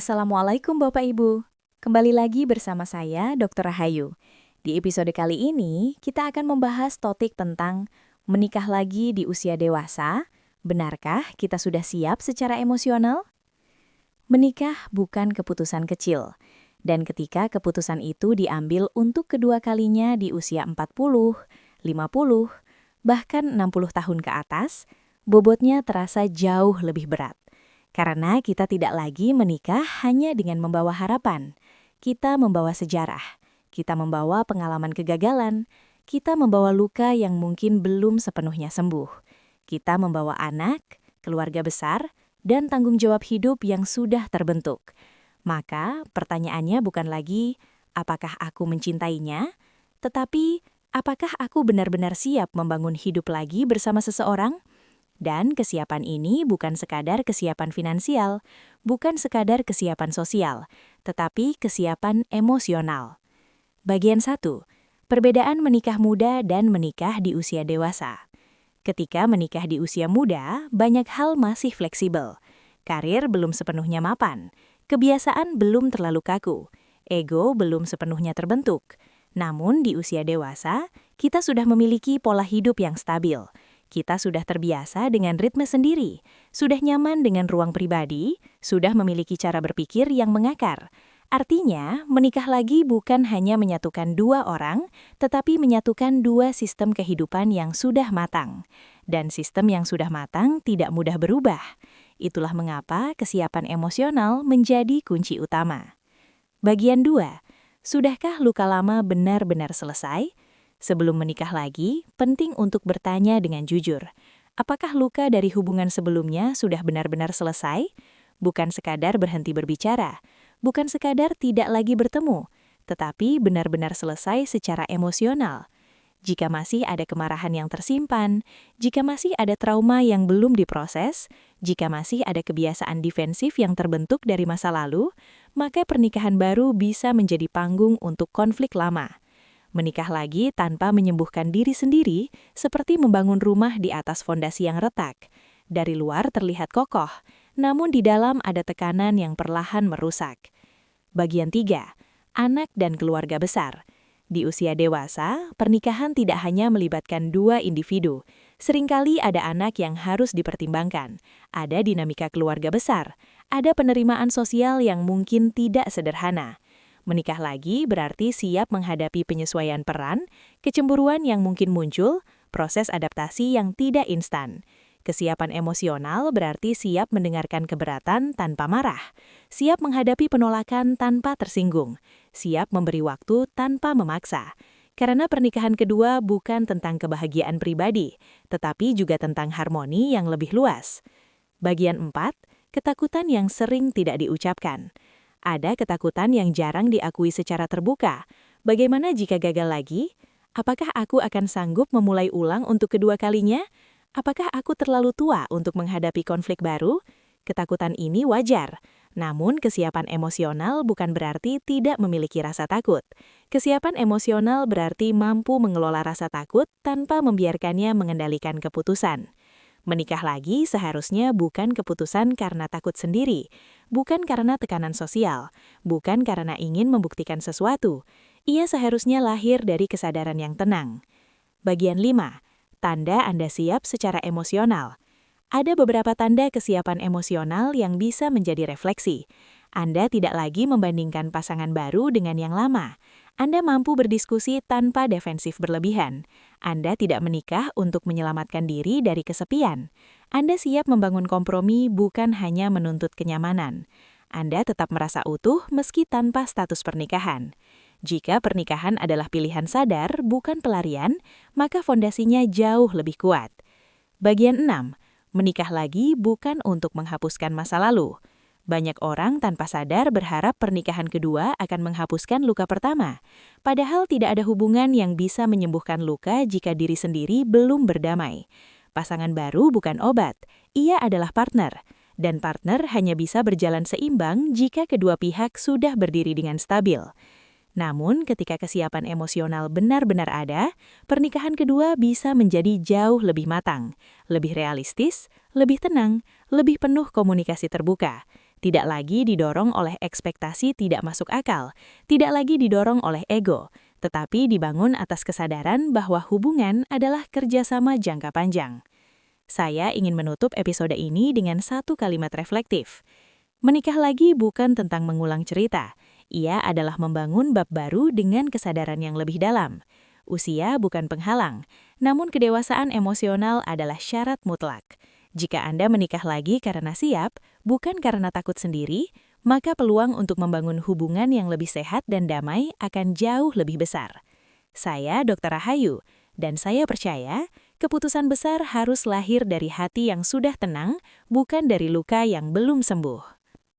Assalamualaikum Bapak Ibu. Kembali lagi bersama saya, Dr. Rahayu. Di episode kali ini, kita akan membahas topik tentang menikah lagi di usia dewasa. Benarkah kita sudah siap secara emosional? Menikah bukan keputusan kecil. Dan ketika keputusan itu diambil untuk kedua kalinya di usia 40, 50, bahkan 60 tahun ke atas, bobotnya terasa jauh lebih berat. Karena kita tidak lagi menikah hanya dengan membawa harapan. Kita membawa sejarah, kita membawa pengalaman kegagalan, kita membawa luka yang mungkin belum sepenuhnya sembuh. Kita membawa anak, keluarga besar, dan tanggung jawab hidup yang sudah terbentuk. Maka pertanyaannya bukan lagi, apakah aku mencintainya? Tetapi, apakah aku benar-benar siap membangun hidup lagi bersama seseorang? Dan kesiapan ini bukan sekadar kesiapan finansial, bukan sekadar kesiapan sosial, tetapi kesiapan emosional. Bagian 1. Perbedaan menikah muda dan menikah di usia dewasa. Ketika menikah di usia muda, banyak hal masih fleksibel. Karir belum sepenuhnya mapan, kebiasaan belum terlalu kaku, ego belum sepenuhnya terbentuk. Namun di usia dewasa, kita sudah memiliki pola hidup yang stabil. Kita sudah terbiasa dengan ritme sendiri, sudah nyaman dengan ruang pribadi, sudah memiliki cara berpikir yang mengakar. Artinya, menikah lagi bukan hanya menyatukan dua orang, tetapi menyatukan dua sistem kehidupan yang sudah matang. Dan sistem yang sudah matang tidak mudah berubah. Itulah mengapa kesiapan emosional menjadi kunci utama. Bagian 2. Sudahkah luka lama benar-benar selesai? Sebelum menikah lagi, penting untuk bertanya dengan jujur. Apakah luka dari hubungan sebelumnya sudah benar-benar selesai? Bukan sekadar berhenti berbicara, bukan sekadar tidak lagi bertemu, tetapi benar-benar selesai secara emosional. Jika masih ada kemarahan yang tersimpan, jika masih ada trauma yang belum diproses, jika masih ada kebiasaan defensif yang terbentuk dari masa lalu, maka pernikahan baru bisa menjadi panggung untuk konflik lama. Menikah lagi tanpa menyembuhkan diri sendiri, seperti membangun rumah di atas fondasi yang retak. Dari luar terlihat kokoh, namun di dalam ada tekanan yang perlahan merusak. Bagian 3. Anak dan keluarga besar. Di usia dewasa, pernikahan tidak hanya melibatkan dua individu. Seringkali ada anak yang harus dipertimbangkan. Ada dinamika keluarga besar. Ada penerimaan sosial yang mungkin tidak sederhana. Menikah lagi berarti siap menghadapi penyesuaian peran, kecemburuan yang mungkin muncul, proses adaptasi yang tidak instan. Kesiapan emosional berarti siap mendengarkan keberatan tanpa marah, siap menghadapi penolakan tanpa tersinggung, siap memberi waktu tanpa memaksa. Karena pernikahan kedua bukan tentang kebahagiaan pribadi, tetapi juga tentang harmoni yang lebih luas. Bagian 4, ketakutan yang sering tidak diucapkan. Ada ketakutan yang jarang diakui secara terbuka. Bagaimana jika gagal lagi? Apakah aku akan sanggup memulai ulang untuk kedua kalinya? Apakah aku terlalu tua untuk menghadapi konflik baru? Ketakutan ini wajar. Namun kesiapan emosional bukan berarti tidak memiliki rasa takut. Kesiapan emosional berarti mampu mengelola rasa takut tanpa membiarkannya mengendalikan keputusan. Menikah lagi seharusnya bukan keputusan karena takut sendiri, bukan karena tekanan sosial, bukan karena ingin membuktikan sesuatu. Ia seharusnya lahir dari kesadaran yang tenang. Bagian 5. Tanda Anda siap secara emosional. Ada beberapa tanda kesiapan emosional yang bisa menjadi refleksi. Anda tidak lagi membandingkan pasangan baru dengan yang lama. Anda mampu berdiskusi tanpa defensif berlebihan. Anda tidak menikah untuk menyelamatkan diri dari kesepian. Anda siap membangun kompromi bukan hanya menuntut kenyamanan. Anda tetap merasa utuh meski tanpa status pernikahan. Jika pernikahan adalah pilihan sadar, bukan pelarian, maka fondasinya jauh lebih kuat. Bagian 6. Menikah lagi bukan untuk menghapuskan masa lalu. Banyak orang tanpa sadar berharap pernikahan kedua akan menghapuskan luka pertama. Padahal tidak ada hubungan yang bisa menyembuhkan luka jika diri sendiri belum berdamai. Pasangan baru bukan obat, ia adalah partner. Dan partner hanya bisa berjalan seimbang jika kedua pihak sudah berdiri dengan stabil. Namun, ketika kesiapan emosional benar-benar ada, pernikahan kedua bisa menjadi jauh lebih matang, lebih realistis, lebih tenang, lebih penuh komunikasi terbuka. Tidak lagi didorong oleh ekspektasi tidak masuk akal, tidak lagi didorong oleh ego, tetapi dibangun atas kesadaran bahwa hubungan adalah kerjasama jangka panjang. Saya ingin menutup episode ini dengan satu kalimat reflektif. Menikah lagi bukan tentang mengulang cerita. Ia adalah membangun bab baru dengan kesadaran yang lebih dalam. Usia bukan penghalang, namun kedewasaan emosional adalah syarat mutlak. Jika Anda menikah lagi karena siap, bukan karena takut sendiri, maka peluang untuk membangun hubungan yang lebih sehat dan damai akan jauh lebih besar. Saya Dr. Rahayu, dan saya percaya keputusan besar harus lahir dari hati yang sudah tenang, bukan dari luka yang belum sembuh.